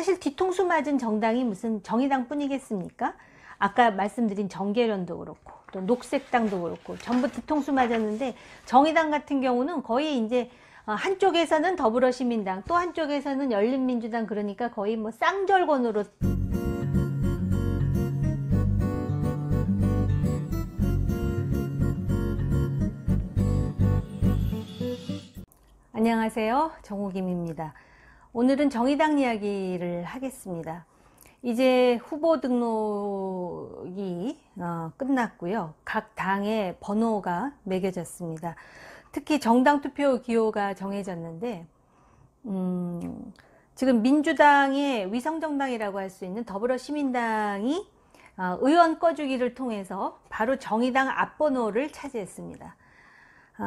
사실 뒤통수 맞은 정당이 무슨 정의당 뿐이겠습니까? 아까 말씀드린 정계련도 그렇고 또 녹색당도 그렇고 전부 뒤통수 맞았는데, 정의당 같은 경우는 거의 이제 한쪽에서는 더불어시민당, 또 한쪽에서는 열린민주당, 그러니까 거의 뭐 쌍절곤으로. 안녕하세요, 정우김입니다. 오늘은 정의당 이야기를 하겠습니다. 이제 후보 등록이 끝났고요. 각 당의 번호가 매겨졌습니다. 특히 정당 투표 기호가 정해졌는데, 지금 민주당의 위성정당이라고 할 수 있는 더불어시민당이 의원 꺼주기를 통해서 바로 정의당 앞번호를 차지했습니다.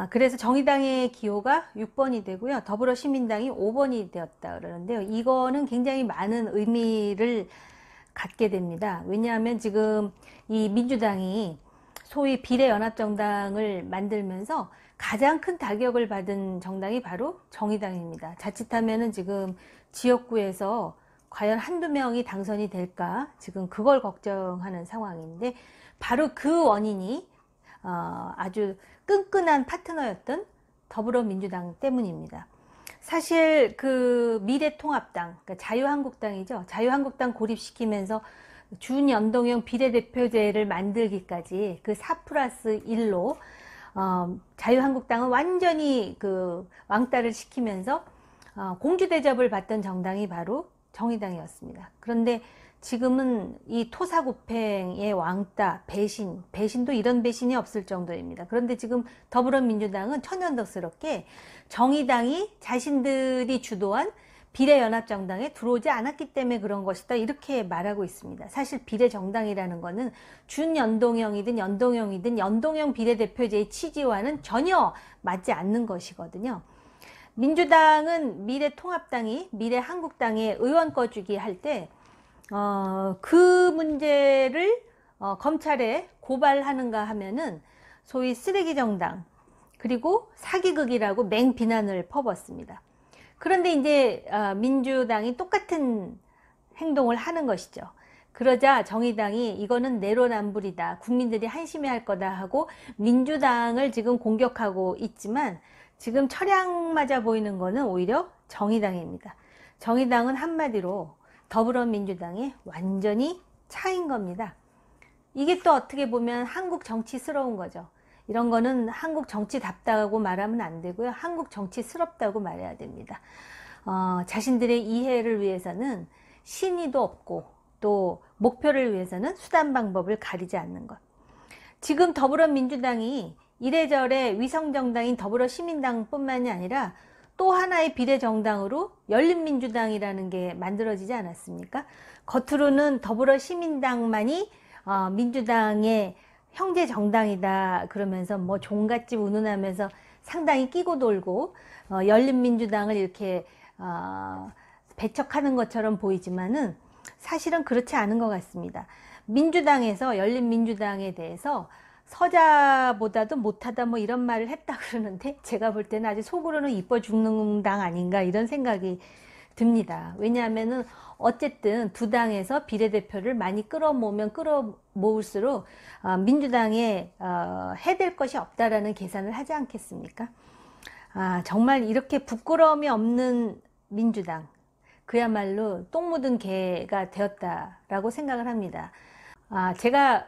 그래서 정의당의 기호가 6번이 되고요. 더불어시민당이 5번이 되었다 그러는데요. 이거는 굉장히 많은 의미를 갖게 됩니다. 왜냐하면 지금 이 민주당이 소위 비례연합정당을 만들면서 가장 큰 타격을 받은 정당이 바로 정의당입니다. 자칫하면은 지금 지역구에서 과연 한두 명이 당선이 될까, 지금 그걸 걱정하는 상황인데, 바로 그 원인이 아주 끈끈한 파트너였던 더불어민주당 때문입니다. 사실 그 미래통합당, 그러니까 자유한국당이죠. 자유한국당 고립시키면서 준연동형 비례대표제를 만들기까지 그 4+1로 자유한국당은 완전히 그 왕따를 시키면서 공주대접을 받던 정당이 바로 정의당이었습니다. 그런데 지금은 이 토사구팽의 왕따, 배신도 이런 배신이 없을 정도입니다. 그런데 지금 더불어민주당은 천연덕스럽게 정의당이 자신들이 주도한 비례연합정당에 들어오지 않았기 때문에 그런 것이다, 이렇게 말하고 있습니다. 사실 비례정당이라는 거는 준연동형이든 연동형이든 연동형 비례대표제의 취지와는 전혀 맞지 않는 것이거든요. 민주당은 미래통합당이 미래한국당에 의원 꺼주기 할 때 그 문제를 검찰에 고발하는가 하면은 소위 쓰레기 정당, 그리고 사기극이라고 맹비난을 퍼붓습니다. 그런데 이제 민주당이 똑같은 행동을 하는 것이죠. 그러자 정의당이 이거는 내로남불이다, 국민들이 한심해할 거다 하고 민주당을 지금 공격하고 있지만, 지금 철양 맞아 보이는 거는 오히려 정의당입니다. 정의당은 한마디로 더불어민주당의 완전히 차인 겁니다. 이게 또 어떻게 보면 한국 정치스러운 거죠. 이런 거는 한국 정치답다고 말하면 안 되고요. 한국 정치스럽다고 말해야 됩니다. 자신들의 이해를 위해서는 신의도 없고, 또 목표를 위해서는 수단 방법을 가리지 않는 것. 지금 더불어민주당이 이래저래 위성정당인 더불어시민당 뿐만이 아니라 또 하나의 비례정당으로 열린민주당이라는 게 만들어지지 않았습니까? 겉으로는 더불어시민당만이 민주당의 형제정당이다 그러면서 뭐 종갓집 운운하면서 상당히 끼고 돌고 열린민주당을 이렇게 배척하는 것처럼 보이지만은 사실은 그렇지 않은 것 같습니다. 민주당에서 열린민주당에 대해서 서자보다도 못하다 뭐 이런 말을 했다 그러는데, 제가 볼 때는 아주 속으로는 이뻐 죽는 당 아닌가, 이런 생각이 듭니다. 왜냐하면은 어쨌든 두 당에서 비례대표를 많이 끌어모으면 끌어모을수록 민주당에 해댈 것이 없다라는 계산을 하지 않겠습니까? 정말 이렇게 부끄러움이 없는 민주당, 그야말로 똥 묻은 개가 되었다라고 생각을 합니다. 제가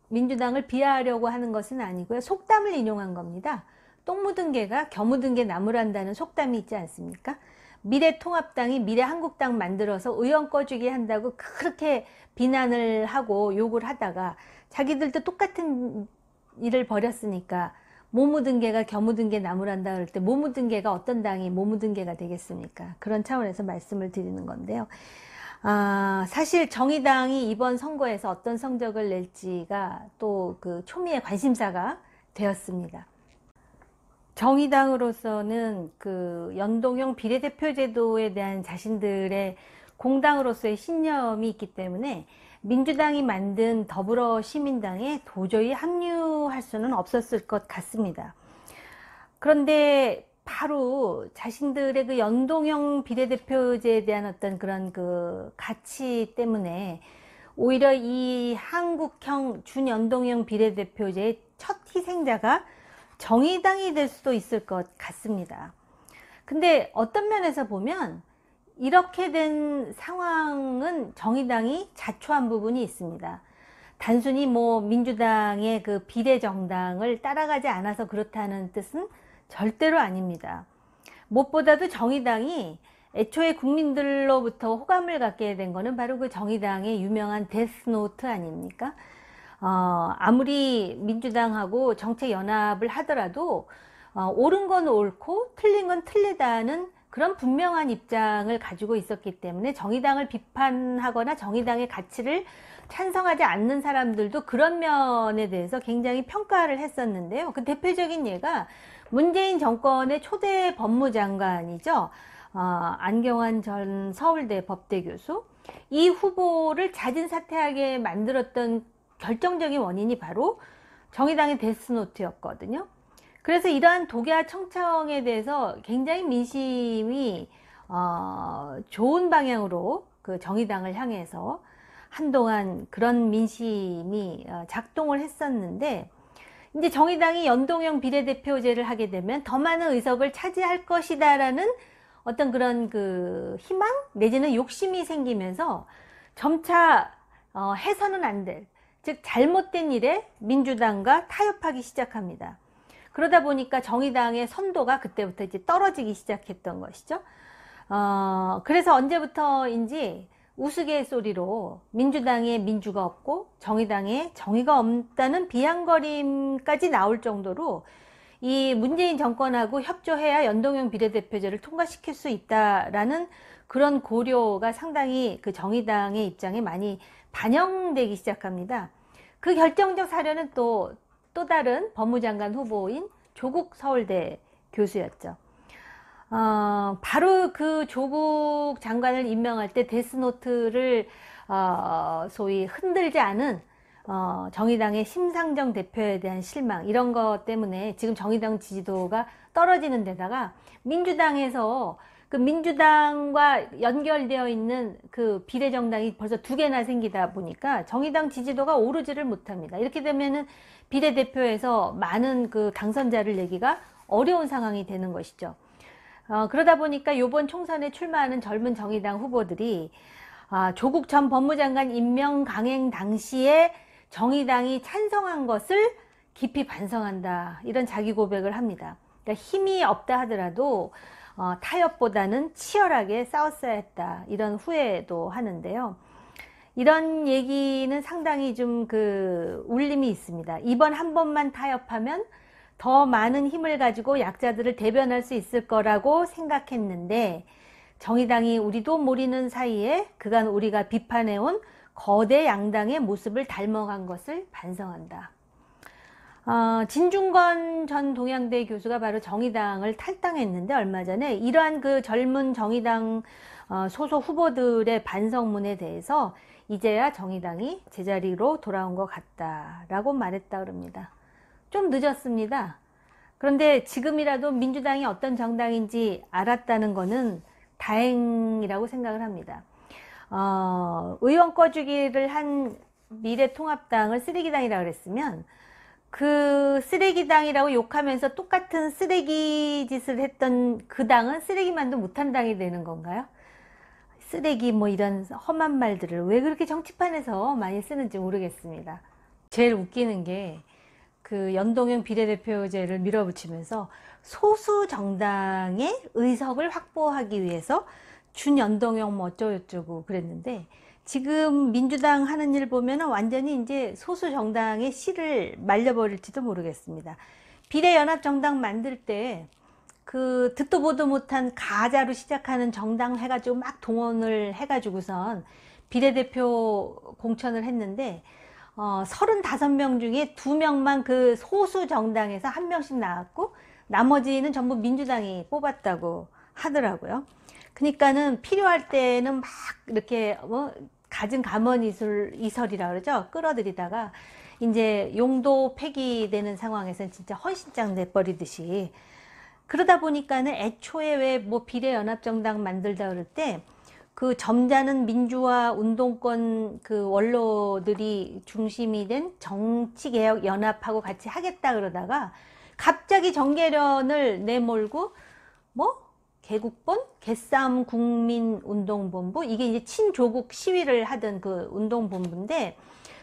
민주당을 비하하려고 하는 것은 아니고요. 속담을 인용한 겁니다. 똥 묻은 개가 겨 묻은 개 나무란다는 속담이 있지 않습니까? 미래통합당이 미래한국당 만들어서 의원 꺼주기 한다고 그렇게 비난을 하고 욕을 하다가 자기들도 똑같은 일을 벌였으니까 모 묻은 개가 겨 묻은 개 나무란다 그럴 때 모 묻은 개가 어떤 당이 모 묻은 개가 되겠습니까? 그런 차원에서 말씀을 드리는 건데요. 사실 정의당이 이번 선거에서 어떤 성적을 낼지가 또 그 초미의 관심사가 되었습니다. 정의당으로서는 그 연동형 비례대표제도에 대한 자신들의 공당으로서의 신념이 있기 때문에 민주당이 만든 더불어시민당에 도저히 합류할 수는 없었을 것 같습니다. 그런데 바로 자신들의 그 연동형 비례대표제에 대한 어떤 그런 그 가치 때문에 오히려 이 한국형 준연동형 비례대표제의 첫 희생자가 정의당이 될 수도 있을 것 같습니다. 근데 어떤 면에서 보면 이렇게 된 상황은 정의당이 자초한 부분이 있습니다. 단순히 뭐 민주당의 그 비례정당을 따라가지 않아서 그렇다는 뜻은 절대로 아닙니다. 무엇보다도 정의당이 애초에 국민들로부터 호감을 갖게 된 거는 바로 그 정의당의 유명한 데스노트 아닙니까? 아무리 민주당하고 정책 연합을 하더라도 옳은 건 옳고 틀린 건 틀리다는 그런 분명한 입장을 가지고 있었기 때문에 정의당을 비판하거나 정의당의 가치를 찬성하지 않는 사람들도 그런 면에 대해서 굉장히 평가를 했었는데요. 그 대표적인 예가 문재인 정권의 초대 법무장관이죠. 안경환 전 서울대 법대 교수. 이 후보를 자진 사퇴하게 만들었던 결정적인 원인이 바로 정의당의 데스노트였거든요. 그래서 이러한 독야 청청에 대해서 굉장히 민심이 좋은 방향으로 그 정의당을 향해서 한동안 그런 민심이 작동을 했었는데, 이제 정의당이 연동형 비례대표제를 하게 되면 더 많은 의석을 차지할 것이다라는 어떤 그런 그 희망 내지는 욕심이 생기면서 점차 해서는 안 될, 즉 잘못된 일에 민주당과 타협하기 시작합니다. 그러다 보니까 정의당의 선도가 그때부터 이제 떨어지기 시작했던 것이죠. 그래서 언제부터인지 우스갯소리로 민주당에 민주가 없고 정의당에 정의가 없다는 비아냥거림까지 나올 정도로 이 문재인 정권하고 협조해야 연동형 비례대표제를 통과시킬 수 있다라는 그런 고려가 상당히 그 정의당의 입장에 많이 반영되기 시작합니다. 그 결정적 사례는 또 다른 법무장관 후보인 조국 서울대 교수였죠. 바로 그 조국 장관을 임명할 때 데스노트를 소위 흔들지 않은 정의당의 심상정 대표에 대한 실망, 이런 것 때문에 지금 정의당 지지도가 떨어지는 데다가 민주당에서 그 민주당과 연결되어 있는 그 비례정당이 벌써 2개나 생기다 보니까 정의당 지지도가 오르지를 못합니다. 이렇게 되면은 비례대표에서 많은 그 당선자를 내기가 어려운 상황이 되는 것이죠. 그러다 보니까 이번 총선에 출마하는 젊은 정의당 후보들이 조국 전 법무장관 임명 강행 당시에 정의당이 찬성한 것을 깊이 반성한다, 이런 자기 고백을 합니다. 그러니까 힘이 없다 하더라도 타협보다는 치열하게 싸웠어야 했다, 이런 후회도 하는데요. 이런 얘기는 상당히 좀 그 울림이 있습니다. 이번 한 번만 타협하면 더 많은 힘을 가지고 약자들을 대변할 수 있을 거라고 생각했는데, 정의당이 우리도 모르는 사이에 그간 우리가 비판해온 거대 양당의 모습을 닮아간 것을 반성한다. 진중권 전 동양대 교수가 바로 정의당을 탈당했는데, 얼마 전에 이러한 그 젊은 정의당 소속 후보들의 반성문에 대해서 이제야 정의당이 제자리로 돌아온 것 같다라고 말했다 그럽니다. 좀 늦었습니다. 그런데 지금이라도 민주당이 어떤 정당인지 알았다는 것은 다행이라고 생각을 합니다. 의원 꺼주기를 한 미래통합당을 쓰레기당이라고 그랬으면, 그 쓰레기당이라고 욕하면서 똑같은 쓰레기 짓을 했던 그 당은 쓰레기만도 못한 당이 되는 건가요? 쓰레기 뭐 이런 험한 말들을 왜 그렇게 정치판에서 많이 쓰는지 모르겠습니다. 제일 웃기는 게 그 연동형 비례대표제를 밀어붙이면서 소수 정당의 의석을 확보하기 위해서 준연동형 뭐 어쩌고저쩌고 그랬는데, 지금 민주당 하는 일 보면 완전히 이제 소수 정당의 씨를 말려버릴지도 모르겠습니다. 비례연합정당 만들 때 그 듣도 보도 못한 가짜로 시작하는 정당 해가지고 막 동원을 해가지고선 비례대표 공천을 했는데, 35명 중에 2명만 그 소수 정당에서 1명씩 나왔고 나머지는 전부 민주당이 뽑았다고 하더라고요. 그러니까는 필요할 때는 막 이렇게 갖은 가먼 이설이라 그러죠. 끌어들이다가 이제 용도 폐기되는 상황에서는 진짜 헌신장 내버리듯이 그러다 보니까는 애초에 왜 뭐 비례연합정당 만들다 그럴 때 그 점잖은 민주화 운동권 그 원로들이 중심이 된 정치개혁연합하고 같이 하겠다 그러다가 갑자기 정계련을 내몰고 뭐 개국본 개싸움 국민운동본부, 이게 이제 친조국 시위를 하던 그 운동본부인데,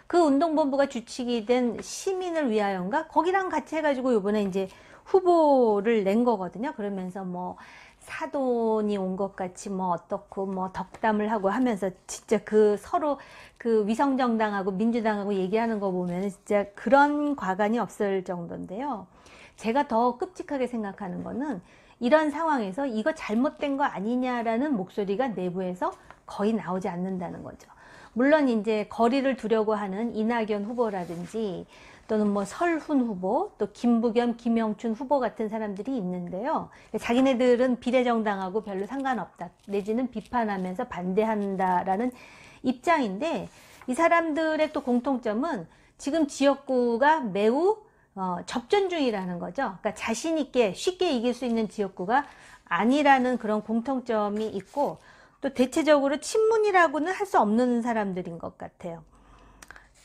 그 운동본부가 주축이 된 시민을 위하여인가 거기랑 같이 해가지고 요번에 이제 후보를 낸 거거든요. 그러면서 뭐 사돈이 온 것 같이 뭐 어떻고 뭐 덕담을 하고 하면서 진짜 그 서로 그 위성정당하고 민주당하고 얘기하는 거 보면 진짜 그런 과간이 없을 정도인데요. 제가 더 끔찍하게 생각하는 거는 이런 상황에서 이거 잘못된 거 아니냐라는 목소리가 내부에서 거의 나오지 않는다는 거죠. 물론 이제 거리를 두려고 하는 이낙연 후보라든지 또는 뭐 설훈 후보, 또 김부겸, 김영춘 후보 같은 사람들이 있는데요. 자기네들은 비례정당하고 별로 상관없다, 내지는 비판하면서 반대한다라는 입장인데, 이 사람들의 또 공통점은 지금 지역구가 매우 접전 중이라는 거죠. 그러니까 자신 있게 쉽게 이길 수 있는 지역구가 아니라는 그런 공통점이 있고, 또 대체적으로 친문이라고는 할 수 없는 사람들인 것 같아요.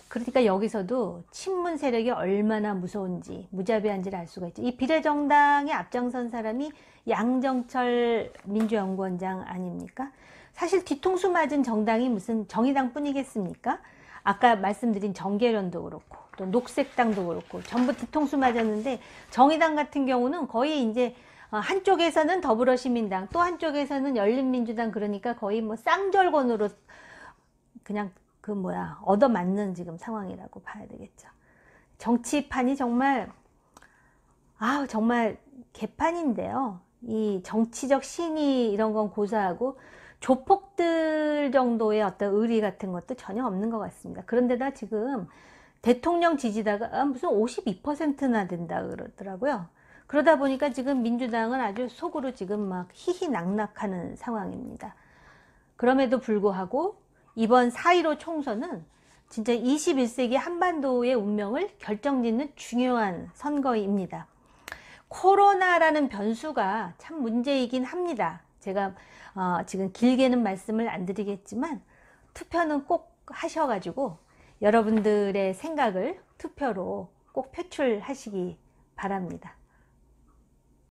그러니까 여기서도 친문 세력이 얼마나 무서운지, 무자비한지를 알 수가 있죠. 이 비례정당에 앞장선 사람이 양정철 민주연구원장 아닙니까? 사실 뒤통수 맞은 정당이 무슨 정의당 뿐이겠습니까? 아까 말씀드린 정계련도 그렇고 또 녹색당도 그렇고 전부 뒤통수 맞았는데, 정의당 같은 경우는 거의 이제 한쪽에서는 더불어시민당, 또 한쪽에서는 열린민주당, 그러니까 거의 뭐 쌍절곤으로 그냥 그 뭐야 얻어맞는 지금 상황이라고 봐야 되겠죠. 정치판이 정말 정말 개판인데요. 이 정치적 신의 이런 건 고사하고 조폭들 정도의 어떤 의리 같은 것도 전혀 없는 것 같습니다. 그런데다 지금 대통령 지지다가 무슨 52%나 된다 그러더라고요. 그러다 보니까 지금 민주당은 아주 속으로 지금 막 희희낙낙하는 상황입니다. 그럼에도 불구하고 이번 4.15 총선은 진짜 21세기 한반도의 운명을 결정짓는 중요한 선거입니다. 코로나라는 변수가 참 문제이긴 합니다. 제가 지금 길게는 말씀을 안 드리겠지만 투표는 꼭 하셔가지고 여러분들의 생각을 투표로 꼭 표출하시기 바랍니다.